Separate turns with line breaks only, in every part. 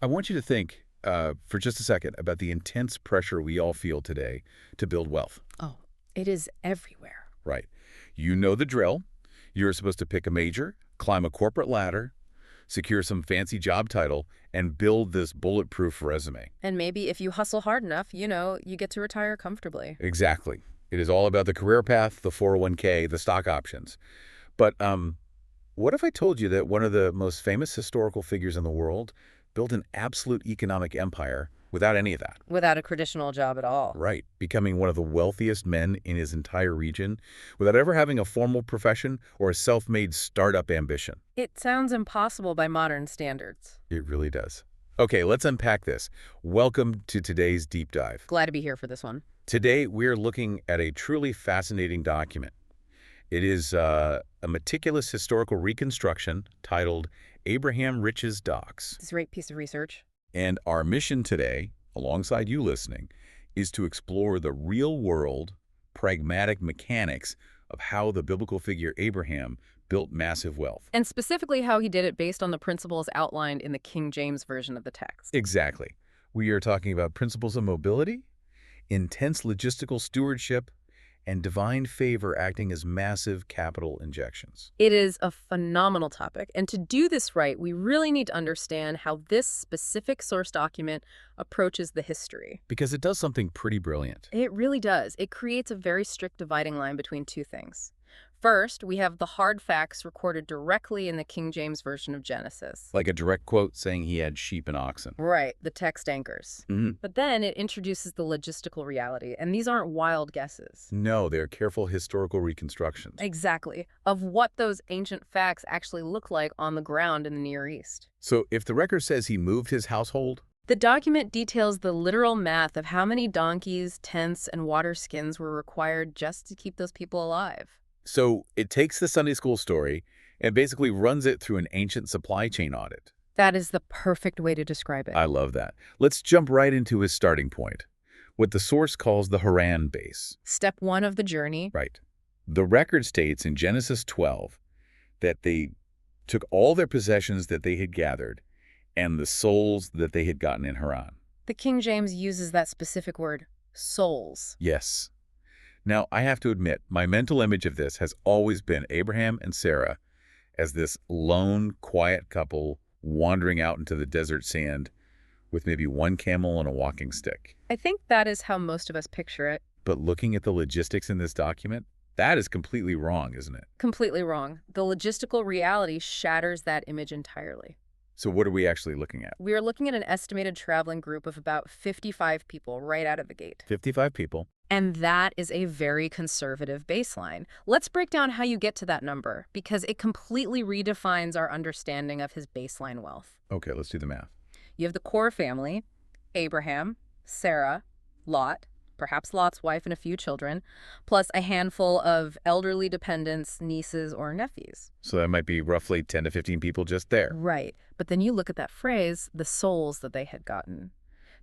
I want you to think for just a second about the intense pressure we all feel today to build wealth.
Oh, it is everywhere.
Right. You know the drill. You're supposed to pick a major, climb a corporate ladder, secure some fancy job title, and build this bulletproof resume.
And maybe if you hustle hard enough, you get to retire comfortably.
Exactly. It is all about the career path, the 401k, the stock options. But what if I told you that one of the most famous historical figures in the world built an absolute economic empire without any of that?
Without a traditional job at all.
Right, becoming one of the wealthiest men in his entire region without ever having a formal profession or a self-made startup ambition.
It sounds impossible by modern standards.
It really does. Okay, let's unpack this. Welcome to today's deep dive.
Glad to be here for this one.
Today, we're looking at a truly fascinating document. It is a meticulous historical reconstruction titled Abraham Rich's Docks.
It's a great piece of research.
And our mission today, alongside you listening, is to explore the real-world, pragmatic mechanics of how the biblical figure Abraham built massive wealth.
And specifically how he did it based on the principles outlined in the King James Version of the text.
Exactly. We are talking about principles of mobility, intense logistical stewardship, and divine favor acting as massive capital injections.
It is a phenomenal topic, and to do this right, we really need to understand how this specific source document approaches the history.
Because it does something pretty brilliant.
It really does. It creates a very strict dividing line between two things. First, we have the hard facts recorded directly in the King James Version of Genesis.
Like a direct quote saying he had sheep and oxen.
Right, the text anchors. But then it introduces the logistical reality, and these aren't wild guesses.
No, they're careful historical reconstructions.
Exactly, of what those ancient facts actually look like on the ground in the Near East.
So if the record says he moved his household,
the document details the literal math of how many donkeys, tents, and water skins were required just to keep those people alive.
So it takes the Sunday school story and basically runs it through an ancient supply chain audit.
That is the perfect way to describe it.
I love that. Let's jump right into his starting point, what the source calls the Haran base.
Step one of the journey.
Right. The record states in Genesis 12 that they took all their possessions that they had gathered and the souls that they had gotten in Haran.
The King James uses that specific word, souls.
Yes. Now, I have to admit, my mental image of this has always been Abraham and Sarah as this lone, quiet couple wandering out into the desert sand with maybe one camel and a walking stick.
I think that is how most of us picture it.
But looking at the logistics in this document, that is completely wrong, isn't it?
Completely wrong. The logistical reality shatters that image entirely.
So what are we actually looking at?
We are looking at an estimated traveling group of about 55 people right out of the gate.
55 people.
And that is a very conservative baseline. Let's break down how you get to that number, because it completely redefines our understanding of his baseline wealth.
Okay, let's do the math.
You have the core family, Abraham, Sarah, Lot, perhaps Lot's wife and a few children, plus a handful of elderly dependents, nieces, or nephews.
So that might be roughly 10 to 15 people just there.
Right. But then you look at that phrase, the souls that they had gotten.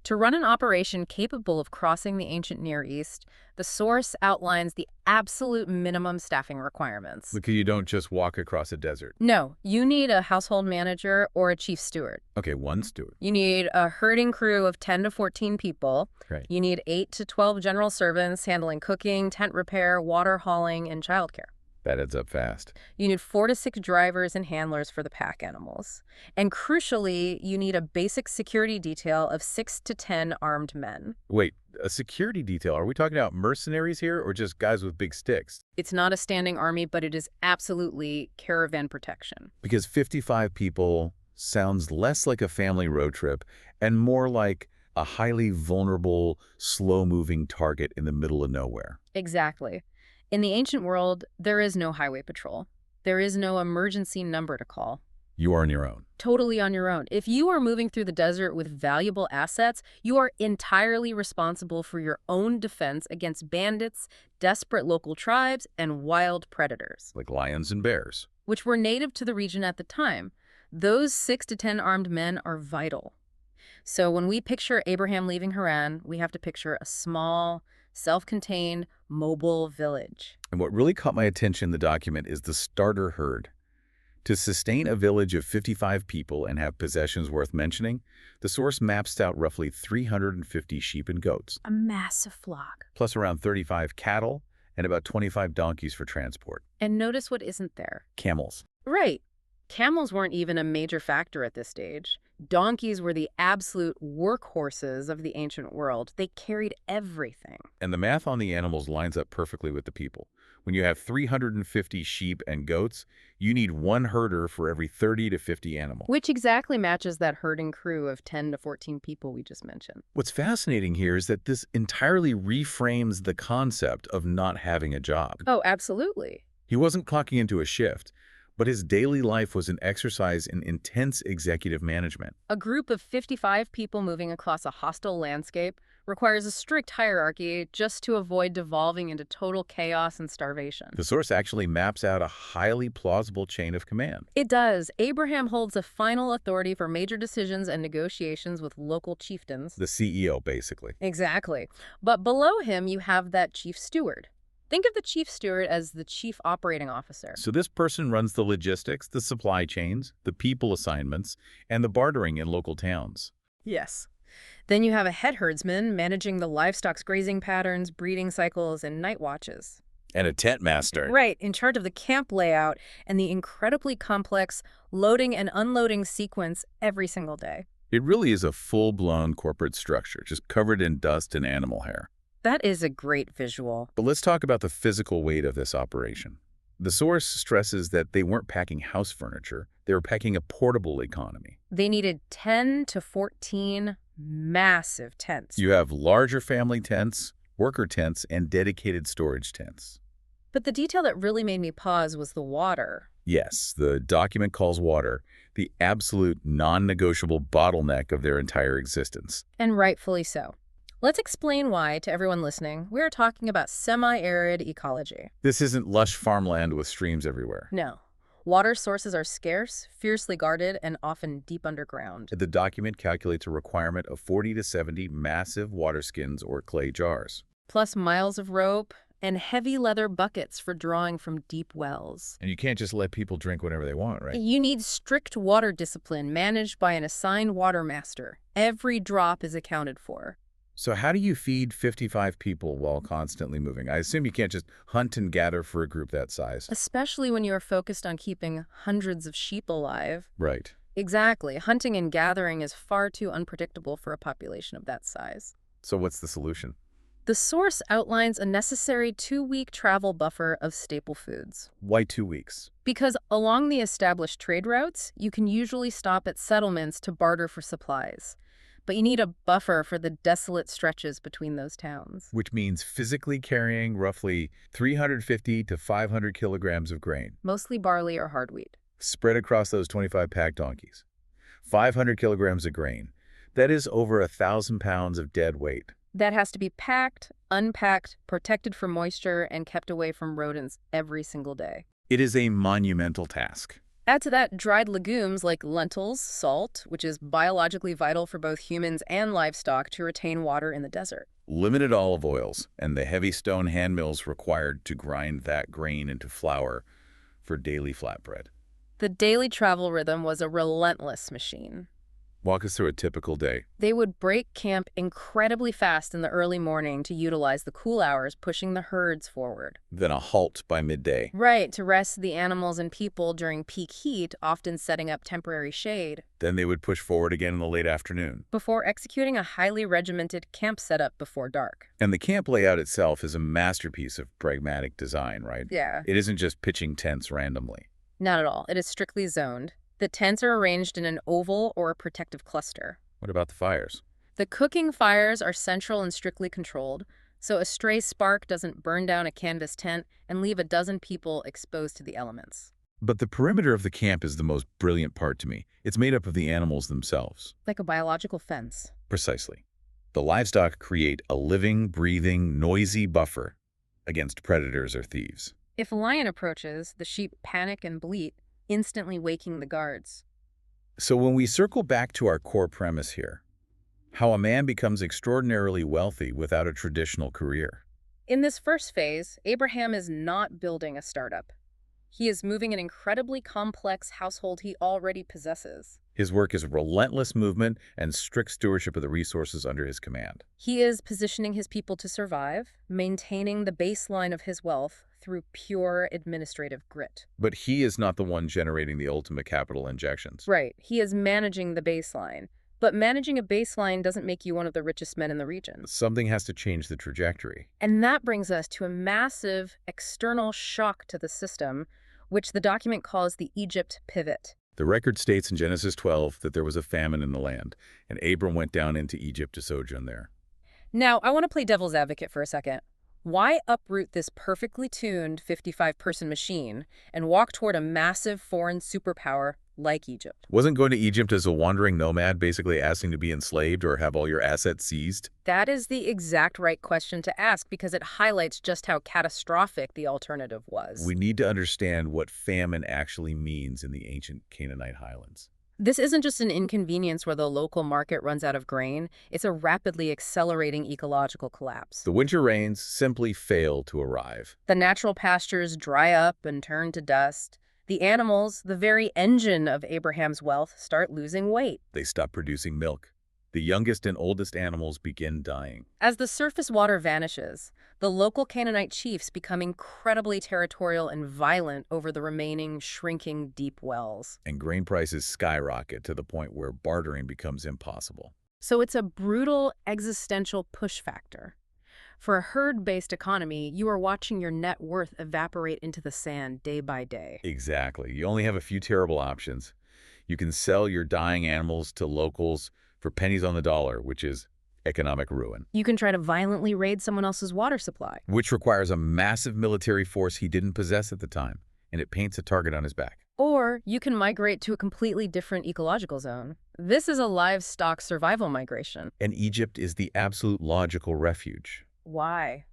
To run an operation capable of crossing the ancient Near East, the source outlines the absolute minimum staffing requirements.
Because you don't just walk across a desert.
No, you need a household manager or a chief steward.
Okay, one steward.
You need a herding crew of 10 to 14 people.
Right.
You need 8 to 12 general servants handling cooking, tent repair, water hauling, and childcare.
That adds up fast.
You need 4 to 6 drivers and handlers for the pack animals. And crucially, you need a basic security detail of 6 to 10 armed men.
Wait, a security detail? Are we talking about mercenaries here or just guys with big sticks?
It's not a standing army, but it is absolutely caravan protection.
Because 55 people sounds less like a family road trip and more like a highly vulnerable, slow-moving target in the middle of nowhere.
Exactly. In the ancient world, there is no highway patrol. There is no emergency number to call.
You are on your own.
Totally on your own. If you are moving through the desert with valuable assets, you are entirely responsible for your own defense against bandits, desperate local tribes, and wild predators.
Like lions and bears.
Which were native to the region at the time. Those 6 to 10 armed men are vital. So when we picture Abraham leaving Haran, we have to picture a small, self-contained, mobile village.
And what really caught my attention in the document is the starter herd. To sustain a village of 55 people and have possessions worth mentioning, the source maps out roughly 350 sheep and goats,
A massive flock.
plus around 35 cattle and about 25 donkeys for transport.
And notice what isn't there.
Camels.
Right. Camels weren't even a major factor at this stage. Donkeys were the absolute workhorses of the ancient world. They carried everything.
And the math on the animals lines up perfectly with the people. When you have 350 sheep and goats, you need one herder for every 30 to 50 animals.
Which exactly matches that herding crew of 10 to 14 people we just mentioned.
What's fascinating here is that this entirely reframes the concept of not having a job.
Oh, absolutely.
He wasn't clocking into a shift, but his daily life was an exercise in intense executive management.
A group of 55 people moving across a hostile landscape requires a strict hierarchy just to avoid devolving into total chaos and starvation.
The source actually maps out a highly plausible chain of command.
It does. Abraham holds a final authority for major decisions and negotiations with local chieftains.
The CEO, basically.
Exactly. But below him, you have that chief steward. Think of the chief steward as the chief operating officer.
So this person runs the logistics, the supply chains, the people assignments, and the bartering in local towns.
Yes. Then you have a head herdsman managing the livestock's grazing patterns, breeding cycles, and night watches.
And a tent master.
Right, in charge of the camp layout and the incredibly complex loading and unloading sequence every single day.
It really is a full-blown corporate structure, just covered in dust and animal hair.
That is a great visual.
But let's talk about the physical weight of this operation. The source stresses that they weren't packing house furniture, they were packing a portable economy.
They needed 10 to 14 massive tents.
You have larger family tents, worker tents, and dedicated storage tents.
But the detail that really made me pause was the water.
Yes, the document calls water the absolute non-negotiable bottleneck of their entire existence.
And rightfully so. Let's explain why, to everyone listening, we're talking about semi-arid ecology.
This isn't lush farmland with streams everywhere.
No. Water sources are scarce, fiercely guarded, and often deep underground.
The document calculates a requirement of 40 to 70 massive water skins or clay jars.
Plus miles of rope and heavy leather buckets for drawing from deep wells.
And you can't just let people drink whenever they want, right?
You need strict water discipline managed by an assigned water master. Every drop is accounted for.
So how do you feed 55 people while constantly moving? I assume you can't just hunt and gather for a group that size.
Especially when you are focused on keeping hundreds of sheep alive.
Right.
Exactly. Hunting and gathering is far too unpredictable for a population of that size.
So what's the solution?
The source outlines a necessary 2-week travel buffer of staple foods.
Why 2 weeks?
Because along the established trade routes, you can usually stop at settlements to barter for supplies. But you need a buffer for the desolate stretches between those towns.
Which means physically carrying roughly 350 to 500 kilograms of grain.
Mostly barley or hard wheat.
Spread across those 25 pack donkeys. 500 kilograms of grain. That is over 1,000 pounds of dead weight.
That has to be packed, unpacked, protected from moisture, and kept away from rodents every single day.
It is a monumental task.
Add to that dried legumes like lentils, salt, which is biologically vital for both humans and livestock to retain water in the desert.
Limited olive oils and the heavy stone hand mills required to grind that grain into flour for daily flatbread.
The daily travel rhythm was a relentless machine.
Walk us through a typical day.
They would break camp incredibly fast in the early morning to utilize the cool hours, pushing the herds forward.
Then a halt by midday.
Right, to rest the animals and people during peak heat, often setting up temporary shade.
Then they would push forward again in the late afternoon.
Before executing a highly regimented camp setup before dark.
And the camp layout itself is a masterpiece of pragmatic design, right?
Yeah.
It isn't just pitching tents randomly.
Not at all. It is strictly zoned. The tents are arranged in an oval or a protective cluster.
What about the fires?
The cooking fires are central and strictly controlled, so a stray spark doesn't burn down a canvas tent and leave a dozen people exposed to the elements.
But the perimeter of the camp is the most brilliant part to me. It's made up of the animals themselves.
Like a biological fence.
Precisely. The livestock create a living, breathing, noisy buffer against predators or thieves.
If a lion approaches, the sheep panic and bleat, instantly waking the guards.
So when we circle back to our core premise here, how a man becomes extraordinarily wealthy without a traditional career.
In this first phase, Abraham is not building a startup. He is moving an incredibly complex household he already possesses.
His work is relentless movement and strict stewardship of the resources under his command.
He is positioning his people to survive, maintaining the baseline of his wealth through pure administrative grit.
But he is not the one generating the ultimate capital injections.
Right, he is managing the baseline. But managing a baseline doesn't make you one of the richest men in the region.
Something has to change the trajectory.
And that brings us to a massive external shock to the system, which the document calls the Egypt pivot.
The record states in Genesis 12 that there was a famine in the land, and Abram went down into Egypt to sojourn there.
Now, I want to play devil's advocate for a second. Why uproot this perfectly tuned 55-person machine and walk toward a massive foreign superpower like Egypt?
Wasn't going to Egypt as a wandering nomad basically asking to be enslaved or have all your assets seized?
That is the exact right question to ask because it highlights just how catastrophic the alternative was.
We need to understand what famine actually means in the ancient Canaanite highlands.
This isn't just an inconvenience where the local market runs out of grain. It's a rapidly accelerating ecological collapse.
The winter rains simply fail to arrive.
The natural pastures dry up and turn to dust. The animals, the very engine of Abraham's wealth, start losing weight.
They stop producing milk. The youngest and oldest animals begin dying.
As the surface water vanishes, the local Canaanite chiefs become incredibly territorial and violent over the remaining, shrinking deep wells.
And grain prices skyrocket to the point where bartering becomes impossible.
So it's a brutal existential push factor. For a herd-based economy, you are watching your net worth evaporate into the sand day by day.
Exactly. You only have a few terrible options. You can sell your dying animals to locals for pennies on the dollar, which is economic ruin.
You can try to violently raid someone else's water supply.
Which requires a massive military force he didn't possess at the time, and it paints a target on his back.
Or you can migrate to a completely different ecological zone. This is a livestock survival migration.
And Egypt is the absolute logical refuge.
Why?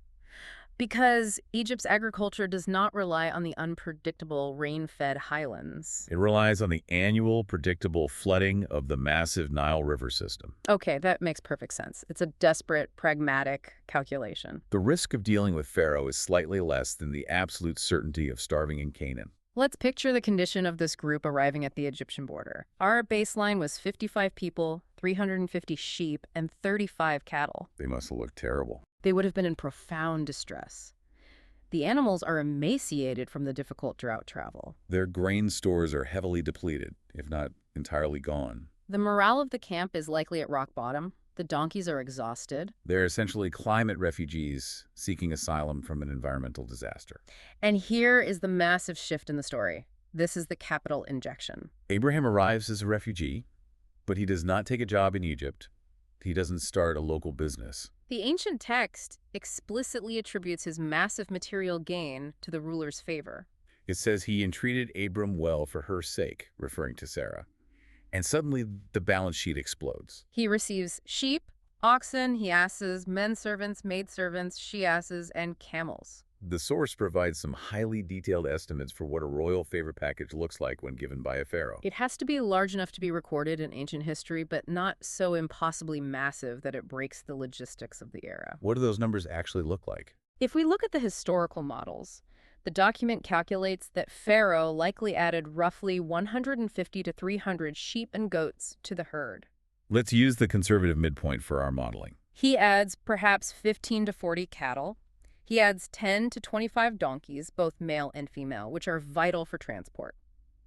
Because Egypt's agriculture does not rely on the unpredictable rain-fed highlands.
It relies on the annual, predictable flooding of the massive Nile River system.
Okay, that makes perfect sense. It's a desperate, pragmatic calculation.
The risk of dealing with Pharaoh is slightly less than the absolute certainty of starving in Canaan.
Let's picture the condition of this group arriving at the Egyptian border. Our baseline was 55 people, 350 sheep, and 35 cattle.
They must have looked terrible.
They would have been in profound distress. The animals are emaciated from the difficult drought travel.
Their grain stores are heavily depleted, if not entirely gone.
The morale of the camp is likely at rock bottom. The donkeys are exhausted.
They're essentially climate refugees seeking asylum from an environmental disaster.
And here is the massive shift in the story. This is the capital injection.
Abraham arrives as a refugee, but he does not take a job in Egypt. He doesn't start a local business.
The ancient text explicitly attributes his massive material gain to the ruler's favor.
It says he entreated Abram well for her sake, referring to Sarah. And suddenly the balance sheet explodes.
He receives sheep, oxen, he asses, men servants, maid servants, she asses, and camels.
The source provides some highly detailed estimates for what a royal favor package looks like when given by a pharaoh.
It has to be large enough to be recorded in ancient history, but not so impossibly massive that it breaks the logistics of the era.
What do those numbers actually look like?
If we look at the historical models, the document calculates that Pharaoh likely added roughly 150 to 300 sheep and goats to the herd.
Let's use the conservative midpoint for our modeling.
He adds perhaps 15 to 40 cattle. He adds 10 to 25 donkeys, both male and female, which are vital for transport.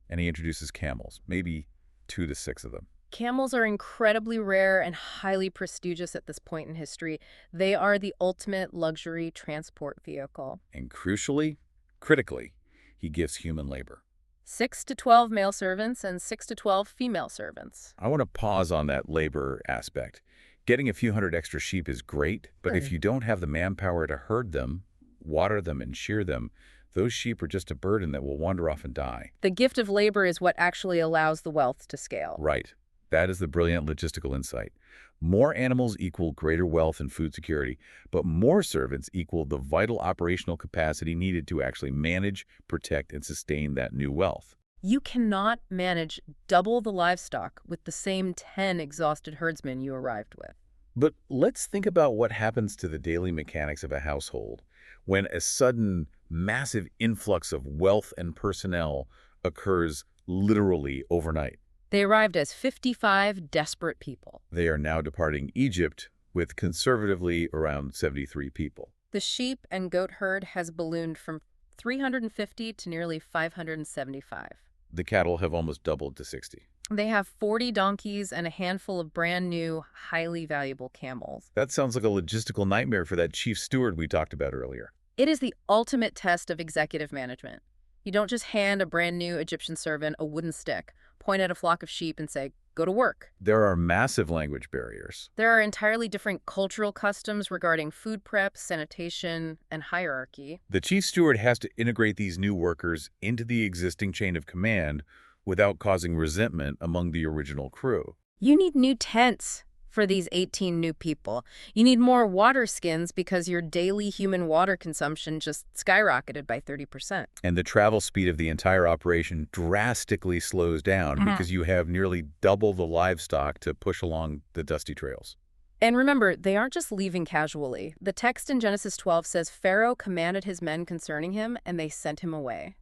And he introduces camels, maybe 2 to 6 of them.
Camels are incredibly rare and highly prestigious at this point in history. They are the ultimate luxury transport vehicle.
And critically, he gives human labor.
6 to 12 male servants and 6 to 12 female servants.
I want to pause on that labor aspect. Getting a few hundred extra sheep is great, but if you don't have the manpower to herd them, water them, and shear them, those sheep are just a burden that will wander off and die.
The gift of labor is what actually allows the wealth to scale.
Right. That is the brilliant logistical insight. More animals equal greater wealth and food security, but more servants equal the vital operational capacity needed to actually manage, protect, and sustain that new wealth.
You cannot manage double the livestock with the same 10 exhausted herdsmen you arrived with.
But let's think about what happens to the daily mechanics of a household when a sudden massive influx of wealth and personnel occurs literally overnight.
They arrived as 55 desperate people.
They are now departing Egypt with conservatively around 73 people.
The sheep and goat herd has ballooned from 350 to nearly 575.
The cattle have almost doubled to 60.
They have 40 donkeys and a handful of brand new, highly valuable camels.
That sounds like a logistical nightmare for that chief steward we talked about earlier.
It is the ultimate test of executive management. You don't just hand a brand new Egyptian servant a wooden stick, point at a flock of sheep and say, go to work.
There are massive language barriers.
There are entirely different cultural customs regarding food prep, sanitation, and hierarchy.
The chief steward has to integrate these new workers into the existing chain of command without causing resentment among the original crew.
You need new tents for these 18 new people. You need more water skins because your daily human water consumption just skyrocketed by 30%.
And the travel speed of the entire operation drastically slows down because you have nearly double the livestock to push along the dusty trails.
And remember, they aren't just leaving casually. The text in Genesis 12 says Pharaoh commanded his men concerning him, and they sent him away.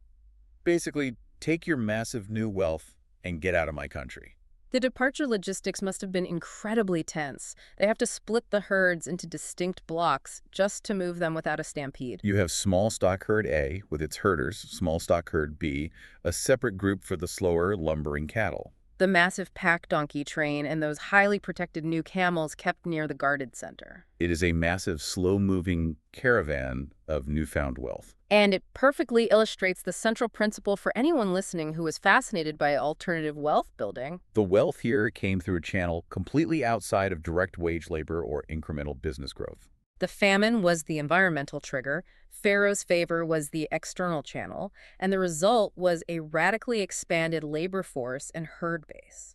Basically, take your massive new wealth and get out of my country.
The departure logistics must have been incredibly tense. They have to split the herds into distinct blocks just to move them without a stampede.
You have small stock herd A with its herders, small stock herd B, a separate group for the slower, lumbering cattle.
The massive pack donkey train and those highly protected new camels kept near the guarded center.
It is a massive, slow-moving caravan of newfound wealth.
And it perfectly illustrates the central principle for anyone listening who is fascinated by alternative wealth building.
The wealth here came through a channel completely outside of direct wage labor or incremental business growth.
The famine was the environmental trigger, Pharaoh's favor was the external channel, and the result was a radically expanded labor force and herd base.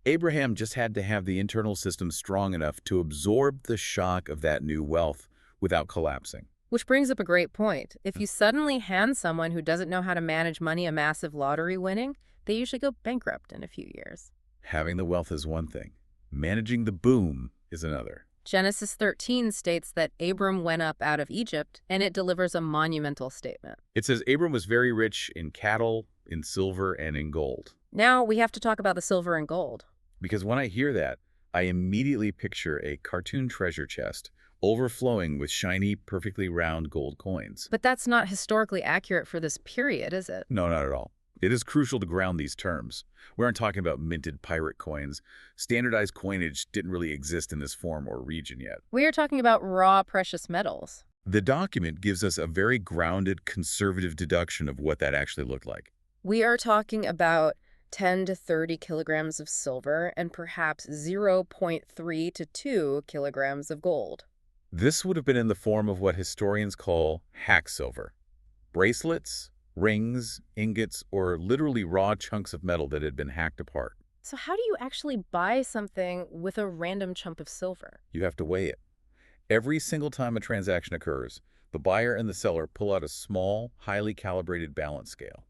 Abraham just had to have the internal system strong enough to absorb the shock of that new wealth without collapsing.
Which brings up a great point. If you suddenly hand someone who doesn't know how to manage money a massive lottery winning, they usually go bankrupt in a few years.
Having the wealth is one thing. Managing the boom is another.
Genesis 13 states that Abram went up out of Egypt, and it delivers a monumental statement.
It says Abram was very rich in cattle, in silver, and in gold.
Now we have to talk about the silver and gold.
Because when I hear that, I immediately picture a cartoon treasure chest overflowing with shiny, perfectly round gold coins.
But that's not historically accurate for this period, is it?
No, not at all. It is crucial to ground these terms. We aren't talking about minted pirate coins. Standardized coinage didn't really exist in this form or region yet.
We are talking about raw precious metals.
The document gives us a very grounded, conservative deduction of what that actually looked like.
We are talking about 10 to 30 kilograms of silver and perhaps 0.3 to 2 kilograms of gold.
This would have been in the form of what historians call hack silver. Bracelets, rings, ingots, or literally raw chunks of metal that had been hacked apart.
So how do you actually buy something with a random chunk of silver?
You have to weigh it. Every single time a transaction occurs, the buyer and the seller pull out a small, highly calibrated balance scale.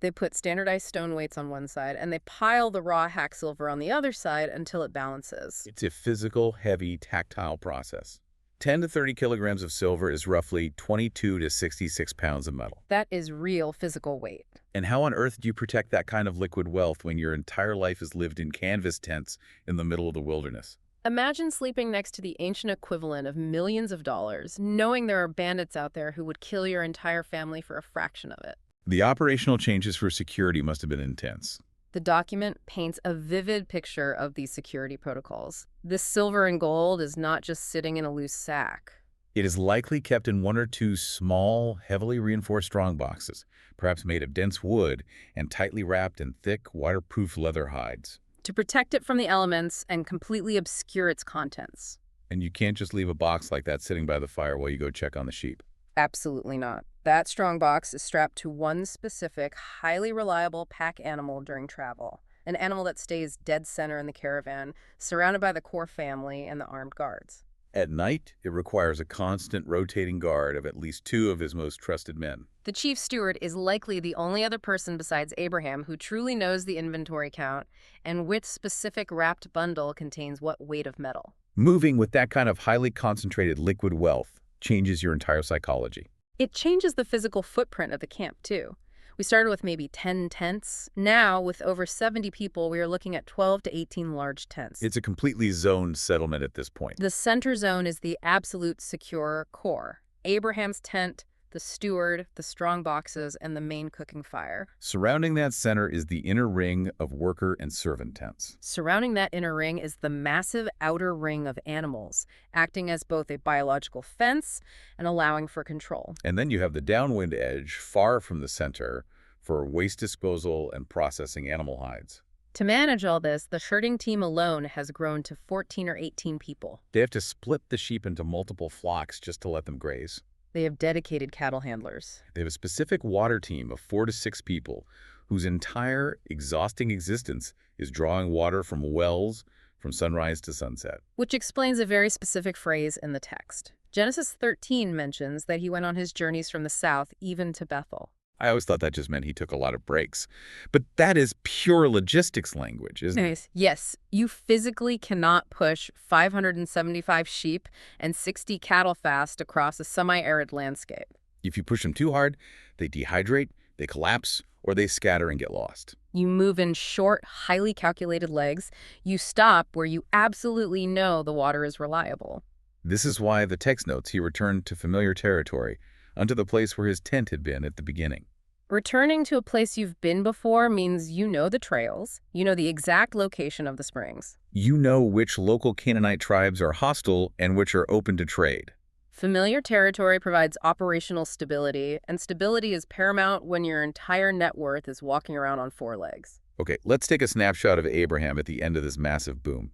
They put standardized stone weights on one side, and they pile the raw hack silver on the other side until it balances.
It's a physical, heavy, tactile process. 10 to 30 kilograms of silver is roughly 22 to 66 pounds of metal.
That is real physical weight.
And how on earth do you protect that kind of liquid wealth when your entire life is lived in canvas tents in the middle of the wilderness?
Imagine sleeping next to the ancient equivalent of millions of dollars, knowing there are bandits out there who would kill your entire family for a fraction of it.
The operational changes for security must have been intense.
The document paints a vivid picture of these security protocols. This silver and gold is not just sitting in a loose sack.
It is likely kept in one or two small, heavily reinforced strongboxes, perhaps made of dense wood and tightly wrapped in thick, waterproof leather hides.
To protect it from the elements and completely obscure its contents.
And you can't just leave a box like that sitting by the fire while you go check on the sheep.
Absolutely not. That strongbox is strapped to one specific, highly reliable pack animal during travel. An animal that stays dead center in the caravan, surrounded by the core family and the armed guards.
At night, it requires a constant rotating guard of at least 2 of his most trusted men.
The chief steward is likely the only other person besides Abraham who truly knows the inventory count and which specific wrapped bundle contains what weight of metal.
Moving with that kind of highly concentrated liquid wealth changes your entire psychology.
It changes the physical footprint of the camp, too. We started with maybe 10 tents. Now, with over 70 people, we are looking at 12 to 18 large tents.
It's a completely zoned settlement at this point.
The center zone is the absolute secure core. Abraham's tent, the steward, the strong boxes, and the main cooking fire.
Surrounding that center is the inner ring of worker and servant tents.
Surrounding that inner ring is the massive outer ring of animals, acting as both a biological fence and allowing for control.
And then you have the downwind edge, far from the center, for waste disposal and processing animal hides.
To manage all this, the herding team alone has grown to 14 or 18 people.
They have to split the sheep into multiple flocks just to let them graze.
They have dedicated cattle handlers.
They have a specific water team of 4 to 6 people whose entire exhausting existence is drawing water from wells from sunrise to sunset.
Which explains a very specific phrase in the text. Genesis 13 mentions that he went on his journeys from the south even to Bethel.
I always thought that just meant he took a lot of breaks. But that is pure logistics language, isn't it?
Yes, you physically cannot push 575 sheep and 60 cattle fast across a semi-arid landscape.
If you push them too hard, they dehydrate, they collapse, or they scatter and get lost.
You move in short, highly calculated legs. You stop where you absolutely know the water is reliable.
This is why the text notes he returned to familiar territory, unto the place where his tent had been at the beginning.
Returning to a place you've been before means you know the trails, you know the exact location of the springs.
You know which local Canaanite tribes are hostile and which are open to trade.
Familiar territory provides operational stability, and stability is paramount when your entire net worth is walking around on 4 legs.
Okay, let's take a snapshot of Abraham at the end of this massive boom.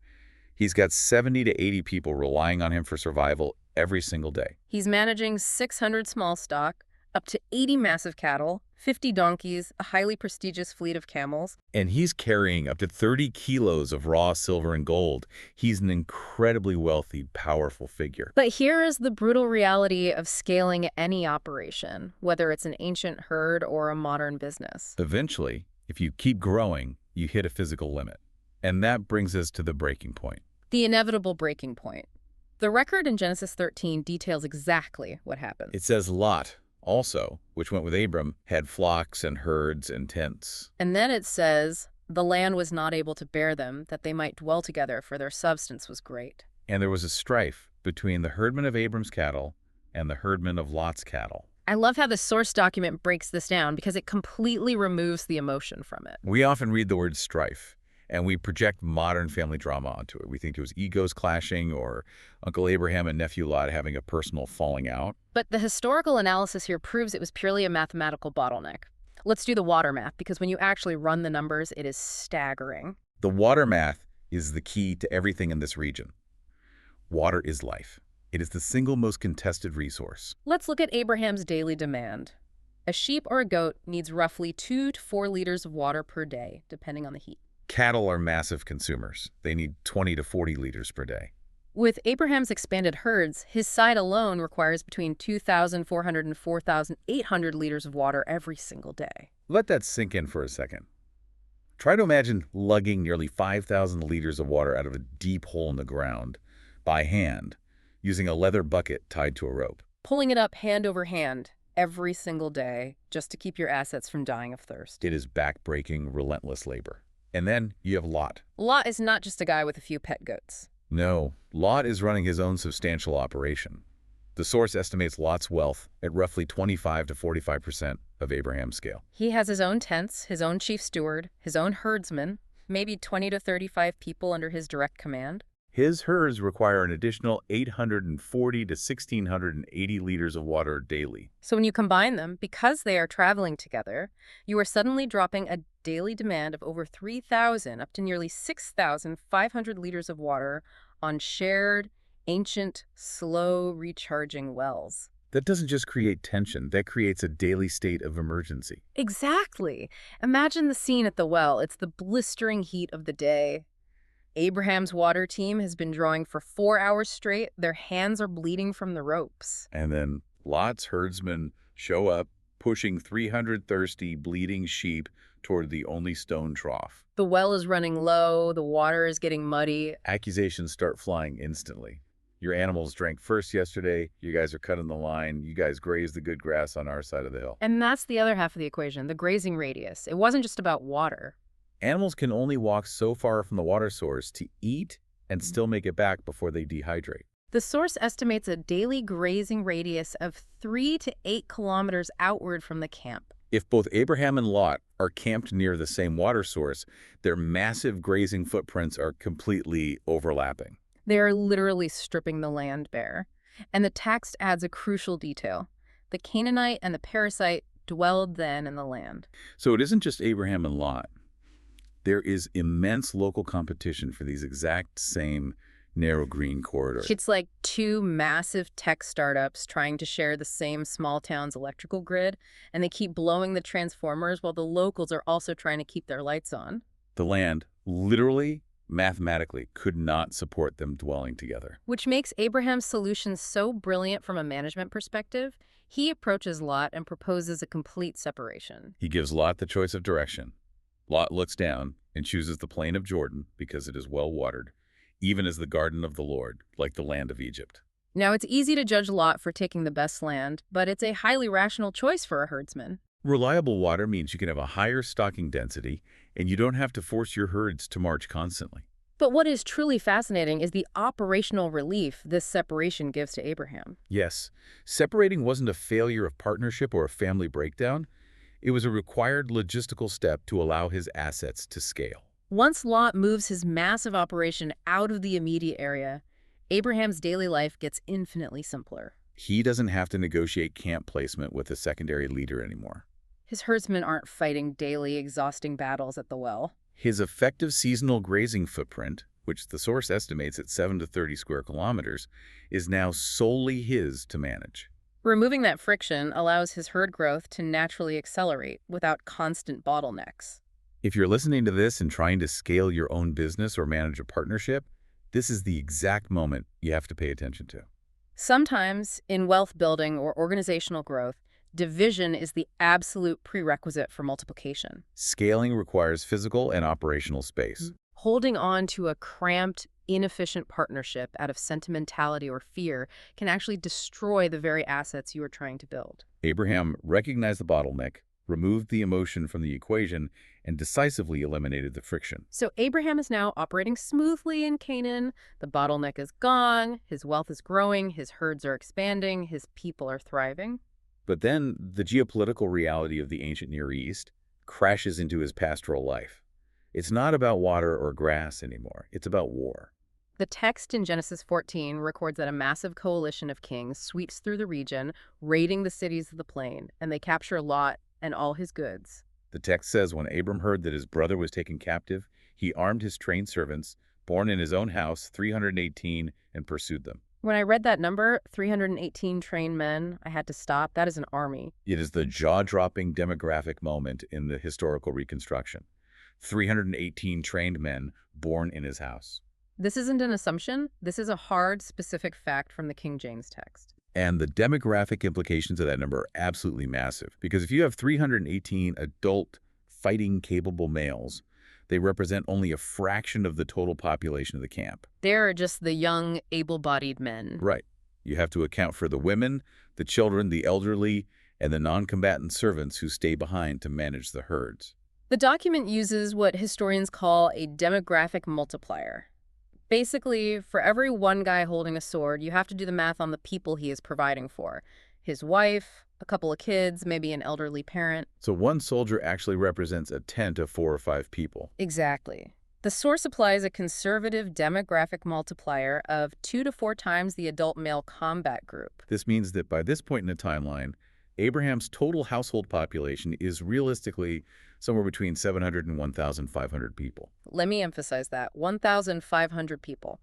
He's got 70 to 80 people relying on him for survival every single day.
He's managing 600 small stock, up to 80 massive cattle, 50 donkeys, a highly prestigious fleet of camels.
And he's carrying up to 30 kilos of raw silver and gold. He's an incredibly wealthy, powerful figure.
But here is the brutal reality of scaling any operation, whether it's an ancient herd or a modern business.
Eventually, if you keep growing, you hit a physical limit. And that brings us to the breaking point.
The inevitable breaking point. The record in Genesis 13 details exactly what happened.
It says Lot, also, which went with Abram, had flocks and herds and tents.
And then it says, the land was not able to bear them, that they might dwell together, for their substance was great.
And there was a strife between the herdmen of Abram's cattle and the herdmen of Lot's cattle.
I love how the source document breaks this down because it completely removes the emotion from it.
We often read the word strife, and we project modern family drama onto it. We think it was egos clashing or Uncle Abraham and nephew Lot having a personal falling out.
But the historical analysis here proves it was purely a mathematical bottleneck. Let's do the water math, because when you actually run the numbers, it is staggering.
The water math is the key to everything in this region. Water is life. It is the single most contested resource.
Let's look at Abraham's daily demand. A sheep or a goat needs roughly 2 to 4 liters of water per day, depending on the heat.
Cattle are massive consumers. They need 20 to 40 liters per day.
With Abraham's expanded herds, his side alone requires between 2,400 and 4,800 liters of water every single day.
Let that sink in for a second. Try to imagine lugging nearly 5,000 liters of water out of a deep hole in the ground by hand, using a leather bucket tied to a rope.
Pulling it up hand over hand every single day just to keep your assets from dying of thirst.
It is back-breaking, relentless labor. And then you have Lot.
Lot is not just a guy with a few pet goats.
No, Lot is running his own substantial operation. The source estimates Lot's wealth at roughly 25 to 45% of Abraham's scale.
He has his own tents, his own chief steward, his own herdsmen, maybe 20 to 35 people under his direct command.
His herds require an additional 840 to 1,680 liters of water daily.
So when you combine them, because they are traveling together, you are suddenly dropping a daily demand of over 3,000 up to nearly 6,500 liters of water on shared, ancient, slow recharging wells.
That doesn't just create tension, that creates a daily state of emergency.
Exactly. Imagine the scene at the well. It's the blistering heat of the day. Abraham's water team has been drawing for 4 hours straight. Their hands are bleeding from the ropes.
And then Lot's herdsmen show up, pushing 300 thirsty, bleeding sheep toward the only stone trough.
The well is running low. The water is getting muddy.
Accusations start flying instantly. Your animals drank first yesterday. You guys are cutting the line. You guys grazed the good grass on our side of the hill.
And that's the other half of the equation, the grazing radius. It wasn't just about water.
Animals can only walk so far from the water source to eat and still make it back before they dehydrate.
The source estimates a daily grazing radius of 3 to 8 kilometers outward from the camp.
If both Abraham and Lot are camped near the same water source, their massive grazing footprints are completely overlapping.
They are literally stripping the land bare. And the text adds a crucial detail. The Canaanite and the Perizzite dwelled then in the land.
So it isn't just Abraham and Lot. There is immense local competition for these exact same narrow green corridors.
It's like two massive tech startups trying to share the same small town's electrical grid, and they keep blowing the transformers while the locals are also trying to keep their lights on.
The land, literally, mathematically, could not support them dwelling together.
Which makes Abraham's solution so brilliant from a management perspective. He approaches Lot and proposes a complete separation.
He gives Lot the choice of direction. Lot looks down and chooses the plain of Jordan because it is well watered, even as the garden of the Lord, like the land of Egypt.
Now, it's easy to judge Lot for taking the best land, but it's a highly rational choice for a herdsman.
Reliable water means you can have a higher stocking density, and you don't have to force your herds to march constantly.
But what is truly fascinating is the operational relief this separation gives to Abraham.
Yes, separating wasn't a failure of partnership or a family breakdown. It was a required logistical step to allow his assets to scale.
Once Lot moves his massive operation out of the immediate area, Abraham's daily life gets infinitely simpler.
He doesn't have to negotiate camp placement with a secondary leader anymore.
His herdsmen aren't fighting daily, exhausting battles at the well.
His effective seasonal grazing footprint, which the source estimates at 7 to 30 square kilometers, is now solely his to manage.
Removing that friction allows his herd growth to naturally accelerate without constant bottlenecks.
If you're listening to this and trying to scale your own business or manage a partnership, this is the exact moment you have to pay attention to.
Sometimes, in wealth building or organizational growth, division is the absolute prerequisite for multiplication.
Scaling requires physical and operational space.
Holding on to a cramped, inefficient partnership out of sentimentality or fear can actually destroy the very assets you are trying to build.
Abraham recognized the bottleneck, removed the emotion from the equation, and decisively eliminated the friction.
So Abraham is now operating smoothly in Canaan. The bottleneck is gone. His wealth is growing. His herds are expanding. His people are thriving.
But then the geopolitical reality of the ancient Near East crashes into his pastoral life. It's not about water or grass anymore. It's about war.
The text in Genesis 14 records that a massive coalition of kings sweeps through the region, raiding the cities of the plain, and they capture Lot and all his goods.
The text says when Abram heard that his brother was taken captive, he armed his trained servants, born in his own house, 318, and pursued them.
When I read that number, 318 trained men, I had to stop. That is an army.
It is the jaw-dropping demographic moment in the historical reconstruction. 318 trained men born in his house.
This isn't an assumption. This is a hard, specific fact from the King James text.
And the demographic implications of that number are absolutely massive. Because if you have 318 adult, fighting-capable males, they represent only a fraction of the total population of the camp.
They're just the young, able-bodied men.
Right. You have to account for the women, the children, the elderly, and the non-combatant servants who stay behind to manage the herds.
The document uses what historians call a demographic multiplier. Basically, for every one guy holding a sword, you have to do the math on the people he is providing for. His wife, a couple of kids, maybe an elderly parent.
So one soldier actually represents a tent of 4 or 5 people.
Exactly. The source applies a conservative demographic multiplier of 2 to 4 times the adult male combat group.
This means that by this point in the timeline, Abraham's total household population is realistically somewhere between 700 and 1,500 people.
Let me emphasize that, 1,500 people.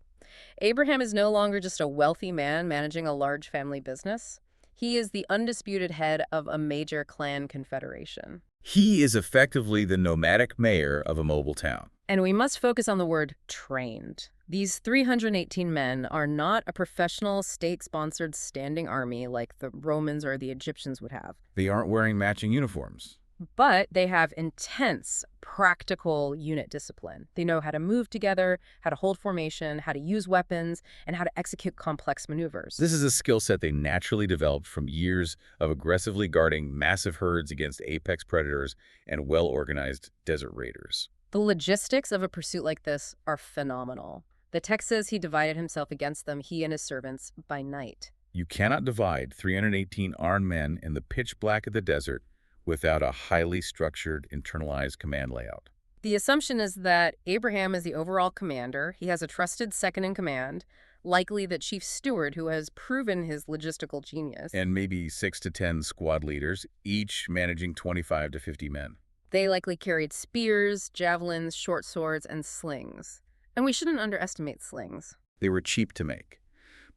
Abraham is no longer just a wealthy man managing a large family business. He is the undisputed head of a major clan confederation.
He is effectively the nomadic mayor of a mobile town.
And we must focus on the word trained. These 318 men are not a professional state-sponsored standing army like the Romans or the Egyptians would have.
They aren't wearing matching uniforms.
But they have intense, practical unit discipline. They know how to move together, how to hold formation, how to use weapons, and how to execute complex maneuvers.
This is a skill set they naturally developed from years of aggressively guarding massive herds against apex predators and well-organized desert raiders.
The logistics of a pursuit like this are phenomenal. The text says he divided himself against them, he and his servants, by night.
You cannot divide 318 armed men in the pitch black of the desert without a highly structured, internalized command layout.
The assumption is that Abraham is the overall commander. He has a trusted second in command, likely the chief steward who has proven his logistical genius.
And maybe 6 to 10 squad leaders, each managing 25 to 50 men.
They likely carried spears, javelins, short swords, and slings. And we shouldn't underestimate slings.
They were cheap to make.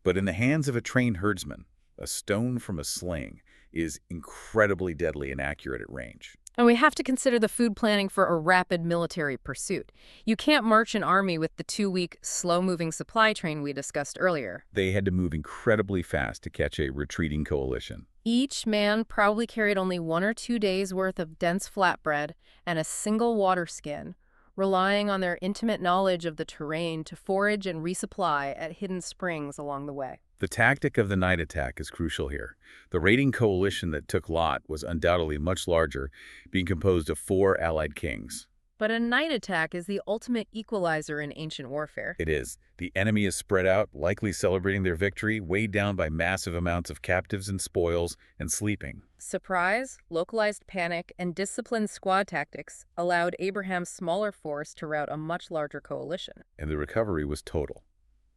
But in the hands of a trained herdsman, a stone from a sling is incredibly deadly and accurate at range.
And we have to consider the food planning for a rapid military pursuit. You can't march an army with the 2-week, slow-moving supply train we discussed earlier.
They had to move incredibly fast to catch a retreating coalition.
Each man probably carried only 1 or 2 days' worth of dense flatbread and a single water skin, relying on their intimate knowledge of the terrain to forage and resupply at hidden springs along the way.
The tactic of the night attack is crucial here. The raiding coalition that took Lot was undoubtedly much larger, being composed of 4 allied kings.
But a night attack is the ultimate equalizer in ancient warfare.
It is. The enemy is spread out, likely celebrating their victory, weighed down by massive amounts of captives and spoils, and sleeping.
Surprise, localized panic, and disciplined squad tactics allowed Abraham's smaller force to rout a much larger coalition.
And the recovery was total.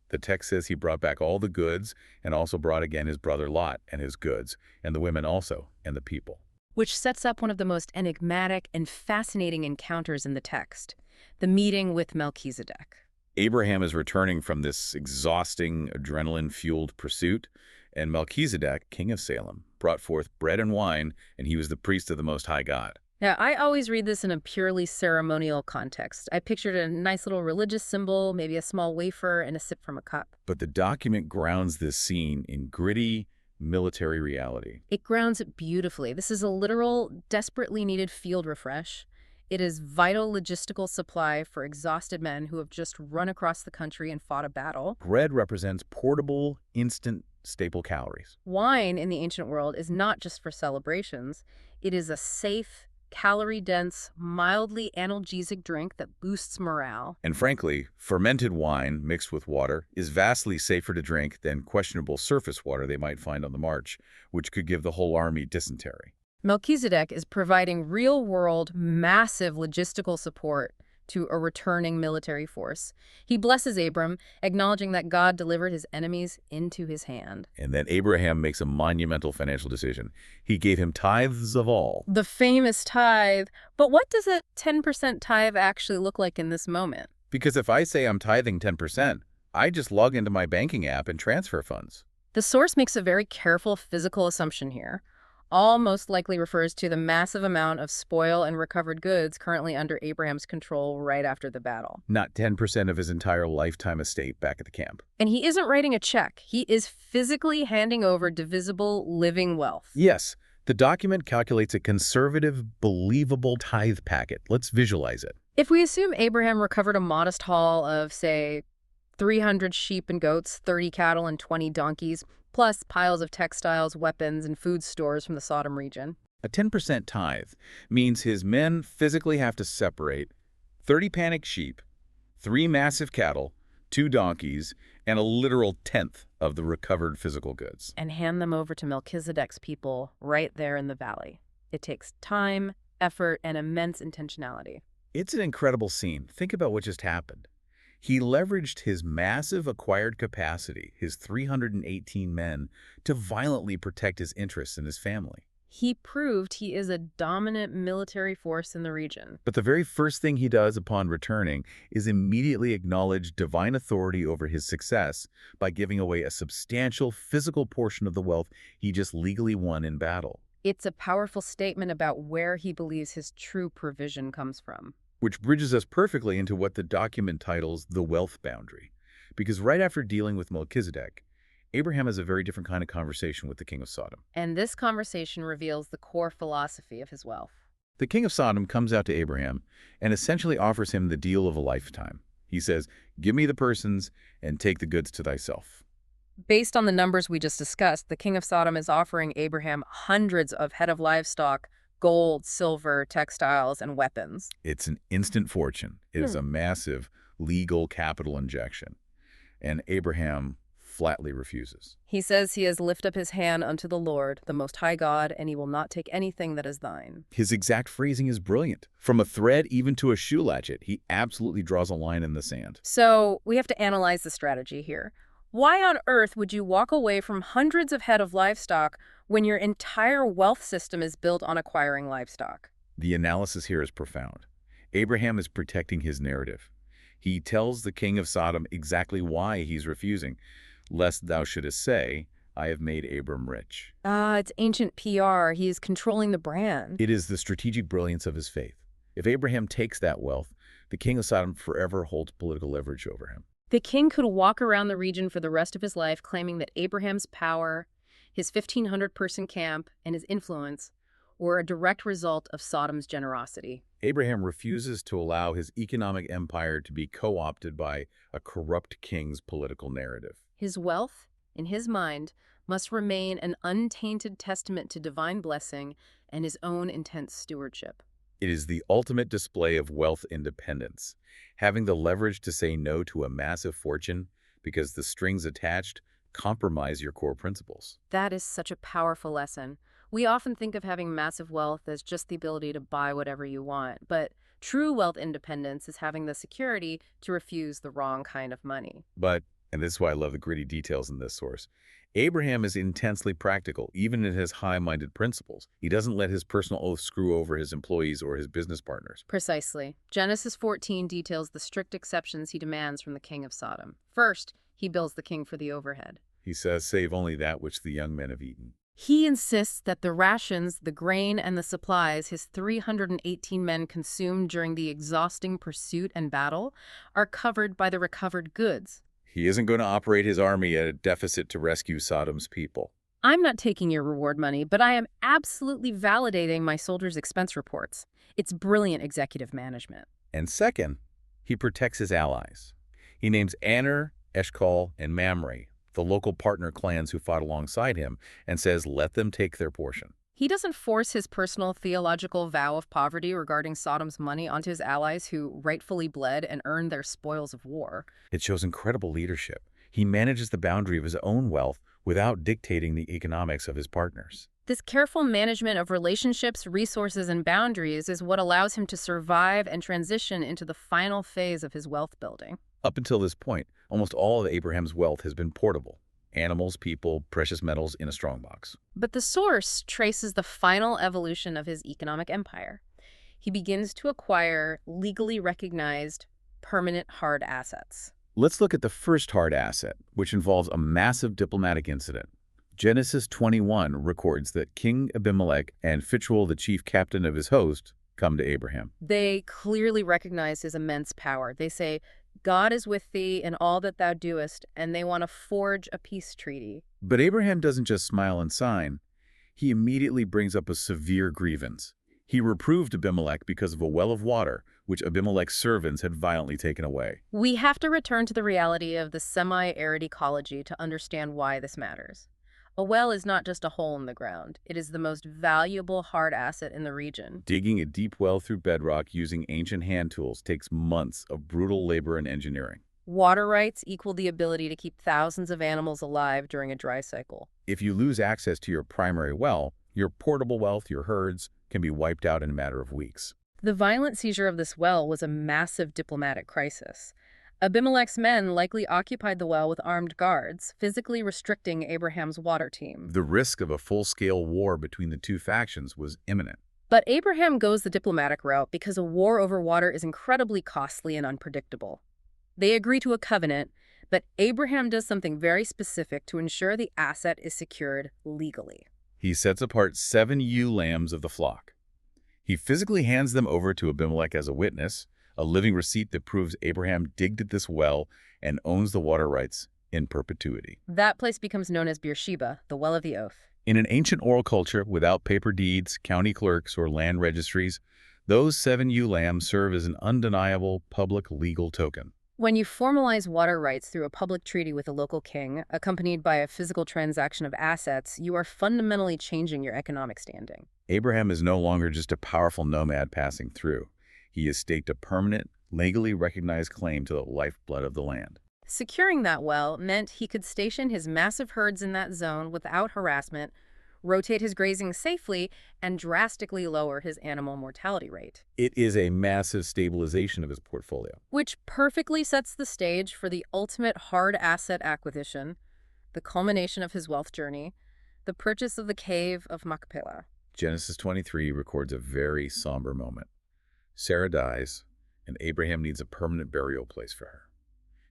The text says he brought back all the goods and also brought again his brother Lot and his goods, and the women also, and the people.
Which sets up one of the most enigmatic and fascinating encounters in the text, the meeting with Melchizedek.
Abraham is returning from this exhausting, adrenaline-fueled pursuit, and Melchizedek, king of Salem, brought forth bread and wine, and he was the priest of the Most High God.
Now, I always read this in a purely ceremonial context. I pictured a nice little religious symbol, maybe a small wafer, and a sip from a cup.
But the document grounds this scene in gritty, military reality.
It grounds it beautifully. This is a literal, desperately needed field refresh. It is vital logistical supply for exhausted men who have just run across the country and fought a battle.
Bread represents portable, instant, staple calories.
Wine in the ancient world is not just for celebrations. It is a safe, calorie-dense, mildly analgesic drink that boosts morale.
And frankly, fermented wine mixed with water is vastly safer to drink than questionable surface water they might find on the march, which could give the whole army dysentery.
Melchizedek is providing real-world, massive logistical support to a returning military force. He blesses Abram, acknowledging that God delivered his enemies into his hand.
And then Abraham makes a monumental financial decision. He gave him tithes of all.
The famous tithe. But what does a 10% tithe actually look like in this moment?
Because if I say I'm tithing 10%, I just log into my banking app and transfer funds.
The source makes a very careful physical assumption here. All most likely refers to the massive amount of spoil and recovered goods currently under Abraham's control right after the battle.
Not 10% of his entire lifetime estate back at the camp.
And he isn't writing a check. He is physically handing over divisible, living wealth.
Yes, the document calculates a conservative, believable tithe packet. Let's visualize it.
If we assume Abraham recovered a modest haul of, say, 300 sheep and goats, 30 cattle, and 20 donkeys, plus piles of textiles, weapons, and food stores from the Sodom region.
A 10% tithe means his men physically have to separate 30 panic sheep, 3 massive cattle, 2 donkeys, and a literal tenth of the recovered physical goods.
And hand them over to Melchizedek's people right there in the valley. It takes time, effort, and immense intentionality.
It's an incredible scene. Think about what just happened. He leveraged his massive acquired capacity, his 318 men, to violently protect his interests and his family.
He proved he is a dominant military force in the region.
But the very first thing he does upon returning is immediately acknowledge divine authority over his success by giving away a substantial physical portion of the wealth he just legally won in battle.
It's a powerful statement about where he believes his true provision comes from.
Which bridges us perfectly into what the document titles the wealth boundary. Because right after dealing with Melchizedek, Abraham has a very different kind of conversation with the king of Sodom.
And this conversation reveals the core philosophy of his wealth.
The king of Sodom comes out to Abraham and essentially offers him the deal of a lifetime. He says, "Give me the persons and take the goods to thyself."
Based on the numbers we just discussed, the king of Sodom is offering Abraham hundreds of head of livestock, gold, silver, textiles, and weapons.
It's an instant fortune. It is
Hmm.
a massive legal capital injection. And Abraham flatly refuses.
He says he has lifted up his hand unto the Lord, the Most High God, and he will not take anything that is thine.
His exact phrasing is brilliant. From a thread even to a shoe latchet, he absolutely draws a line in the sand.
So we have to analyze the strategy here. Why on earth would you walk away from hundreds of head of livestock when your entire wealth system is built on acquiring livestock?
The analysis here is profound. Abraham is protecting his narrative. He tells the king of Sodom exactly why he's refusing, lest thou shouldest say, "I have made Abram rich."
It's ancient PR. He is controlling the brand.
It is the strategic brilliance of his faith. If Abraham takes that wealth, the king of Sodom forever holds political leverage over him.
The king could walk around the region for the rest of his life claiming that Abraham's power, his 1,500-person camp, and his influence were a direct result of Sodom's generosity.
Abraham refuses to allow his economic empire to be co-opted by a corrupt king's political narrative.
His wealth, in his mind, must remain an untainted testament to divine blessing and his own intense stewardship.
It is the ultimate display of wealth independence, having the leverage to say no to a massive fortune because the strings attached compromise your core principles.
That is such a powerful lesson. We often think of having massive wealth as just the ability to buy whatever you want, but true wealth independence is having the security to refuse the wrong kind of money.
But, and this is why I love the gritty details in this source, Abraham is intensely practical, even in his high-minded principles. He doesn't let his personal oath screw over his employees or his business partners.
Precisely. Genesis 14 details the strict exceptions he demands from the king of Sodom. First, he bills the king for the overhead.
He says, "Save only that which the young men have eaten."
He insists that the rations, the grain, and the supplies his 318 men consumed during the exhausting pursuit and battle are covered by the recovered goods.
He isn't going to operate his army at a deficit to rescue Sodom's people.
I'm not taking your reward money, but I am absolutely validating my soldiers' expense reports. It's brilliant executive management.
And second, he protects his allies. He names Aner, Eshcol, and Mamre, the local partner clans who fought alongside him, and says, "Let them take their portion."
He doesn't force his personal theological vow of poverty regarding Sodom's money onto his allies who rightfully bled and earned their spoils of war.
It shows incredible leadership. He manages the boundary of his own wealth without dictating the economics of his partners.
This careful management of relationships, resources, and boundaries is what allows him to survive and transition into the final phase of his wealth building.
Up until this point, almost all of Abraham's wealth has been portable. Animals, people, precious metals in a strongbox.
But the source traces the final evolution of his economic empire. He begins to acquire legally recognized, permanent hard assets.
Let's look at the first hard asset, which involves a massive diplomatic incident. Genesis 21 records that King Abimelech and Phitrol, the chief captain of his host, come to Abraham.
They clearly recognize his immense power. They say, "God is with thee in all that thou doest," and they want to forge a peace treaty.
But Abraham doesn't just smile and sign. He immediately brings up a severe grievance. He reproved Abimelech because of a well of water, which Abimelech's servants had violently taken away.
We have to return to the reality of the semi-arid ecology to understand why this matters. A well is not just a hole in the ground. It is the most valuable hard asset in the region.
Digging a deep well through bedrock using ancient hand tools takes months of brutal labor and engineering.
Water rights equal the ability to keep thousands of animals alive during a dry cycle.
If you lose access to your primary well, your portable wealth, your herds, can be wiped out in a matter of weeks.
The violent seizure of this well was a massive diplomatic crisis. Abimelech's men likely occupied the well with armed guards, physically restricting Abraham's water team.
The risk of a full-scale war between the two factions was imminent.
But Abraham goes the diplomatic route because a war over water is incredibly costly and unpredictable. They agree to a covenant, but Abraham does something very specific to ensure the asset is secured legally.
He sets apart 7 ewe lambs of the flock. He physically hands them over to Abimelech as a witness, a living receipt that proves Abraham digged at this well and owns the water rights in perpetuity.
That place becomes known as Beersheba, the Well of the Oath.
In an ancient oral culture without paper deeds, county clerks, or land registries, those 7 ewe lambs serve as an undeniable public legal token.
When you formalize water rights through a public treaty with a local king, accompanied by a physical transaction of assets, you are fundamentally changing your economic standing.
Abraham is no longer just a powerful nomad passing through. He has staked a permanent, legally recognized claim to the lifeblood of the land.
Securing that well meant he could station his massive herds in that zone without harassment, rotate his grazing safely, and drastically lower his animal mortality rate.
It is a massive stabilization of his portfolio.
Which perfectly sets the stage for the ultimate hard asset acquisition, the culmination of his wealth journey, the purchase of the cave of Machpelah.
Genesis 23 records a very somber moment. Sarah dies, and Abraham needs a permanent burial place for her.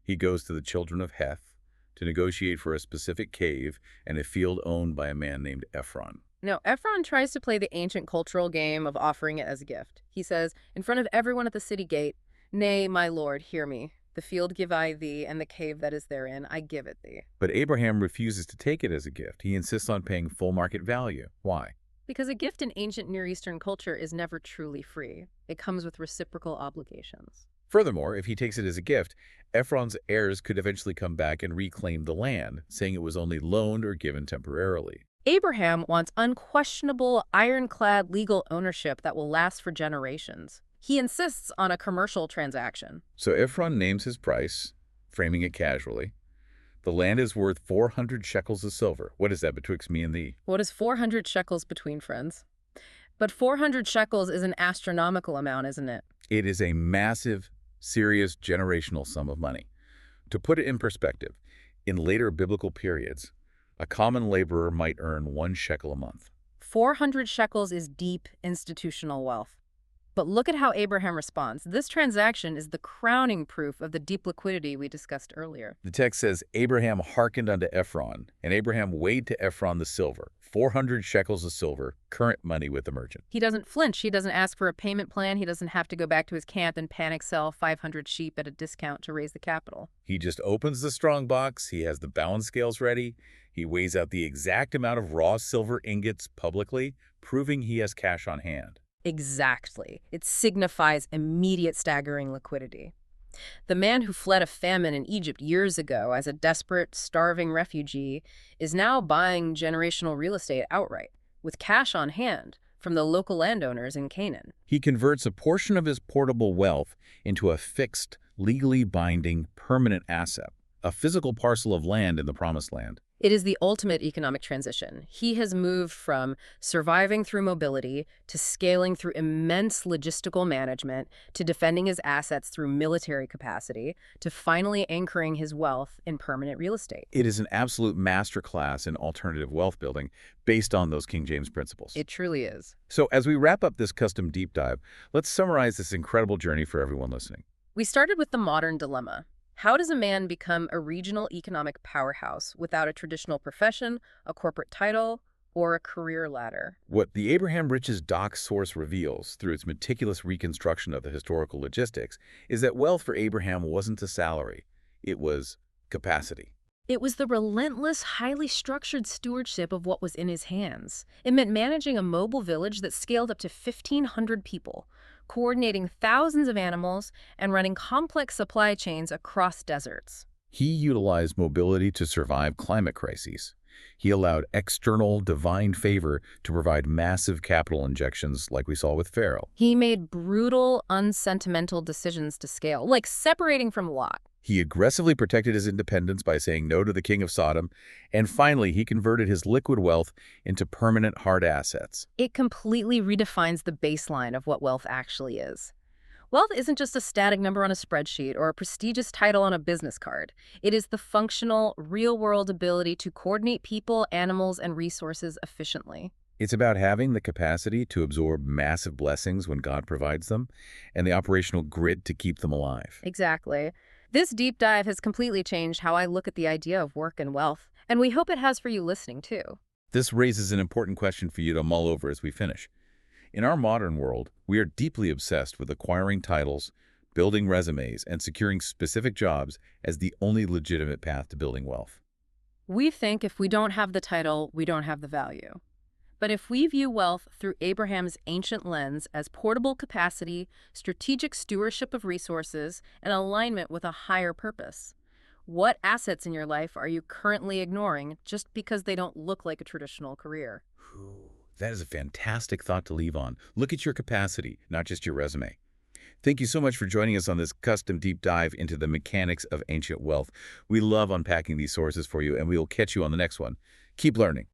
He goes to the children of Heth to negotiate for a specific cave and a field owned by a man named Ephron.
Now, Ephron tries to play the ancient cultural game of offering it as a gift. He says, in front of everyone at the city gate, "Nay, my lord, hear me. The field give I thee, and the cave that is therein, I give it thee."
But Abraham refuses to take it as a gift. He insists on paying full market value. Why?
Because a gift in ancient Near Eastern culture is never truly free. It comes with reciprocal obligations.
Furthermore, if he takes it as a gift, Ephron's heirs could eventually come back and reclaim the land, saying it was only loaned or given temporarily.
Abraham wants unquestionable, ironclad legal ownership that will last for generations. He insists on a commercial transaction.
So Ephron names his price, framing it casually. The land is worth 400 shekels of silver. What is that betwixt me and thee?
What is 400 shekels between friends? But 400 shekels is an astronomical amount, isn't it?
It is a massive, serious generational sum of money. To put it in perspective, in later biblical periods, a common laborer might earn 1 shekel a month.
400 shekels is deep institutional wealth. But look at how Abraham responds. This transaction is the crowning proof of the deep liquidity we discussed earlier.
The text says, Abraham hearkened unto Ephron, and Abraham weighed to Ephron the silver, 400 shekels of silver, current money with the merchant.
He doesn't flinch. He doesn't ask for a payment plan. He doesn't have to go back to his camp and panic sell 500 sheep at a discount to raise the capital.
He just opens the strong box. He has the balance scales ready. He weighs out the exact amount of raw silver ingots publicly, proving he has cash on hand.
Exactly. It signifies immediate staggering liquidity. The man who fled a famine in Egypt years ago as a desperate, starving refugee is now buying generational real estate outright, with cash on hand from the local landowners in Canaan.
He converts a portion of his portable wealth into a fixed, legally binding, permanent asset, a physical parcel of land in the Promised Land.
It is the ultimate economic transition. He has moved from surviving through mobility to scaling through immense logistical management to defending his assets through military capacity to finally anchoring his wealth in permanent real estate.
It is an absolute masterclass in alternative wealth building based on those King James principles.
It truly is.
So as we wrap up this custom deep dive, let's summarize this incredible journey for everyone listening.
We started with the modern dilemma. How does a man become a regional economic powerhouse without a traditional profession, a corporate title, or a career ladder?
What the Abraham Riches doc source reveals through its meticulous reconstruction of the historical logistics is that wealth for Abraham wasn't a salary. It was capacity.
It was the relentless, highly structured stewardship of what was in his hands. It meant managing a mobile village that scaled up to 1,500 people, coordinating thousands of animals, and running complex supply chains across deserts.
He utilized mobility to survive climate crises. He allowed external divine favor to provide massive capital injections like we saw with Pharaoh.
He made brutal, unsentimental decisions to scale, like separating from Lot.
He aggressively protected his independence by saying no to the king of Sodom, and finally, he converted his liquid wealth into permanent hard assets.
It completely redefines the baseline of what wealth actually is. Wealth isn't just a static number on a spreadsheet or a prestigious title on a business card. It is the functional, real-world ability to coordinate people, animals, and resources efficiently.
It's about having the capacity to absorb massive blessings when God provides them, and the operational grit to keep them alive.
Exactly. This deep dive has completely changed how I look at the idea of work and wealth, and we hope it has for you listening, too.
This raises an important question for you to mull over as we finish. In our modern world, we are deeply obsessed with acquiring titles, building resumes, and securing specific jobs as the only legitimate path to building wealth.
We think if we don't have the title, we don't have the value. But if we view wealth through Abraham's ancient lens as portable capacity, strategic stewardship of resources, and alignment with a higher purpose, what assets in your life are you currently ignoring just because they don't look like a traditional career?
Ooh, that is a fantastic thought to leave on. Look at your capacity, not just your resume. Thank you so much for joining us on this custom deep dive into the mechanics of ancient wealth. We love unpacking these sources for you, and we will catch you on the next one. Keep learning.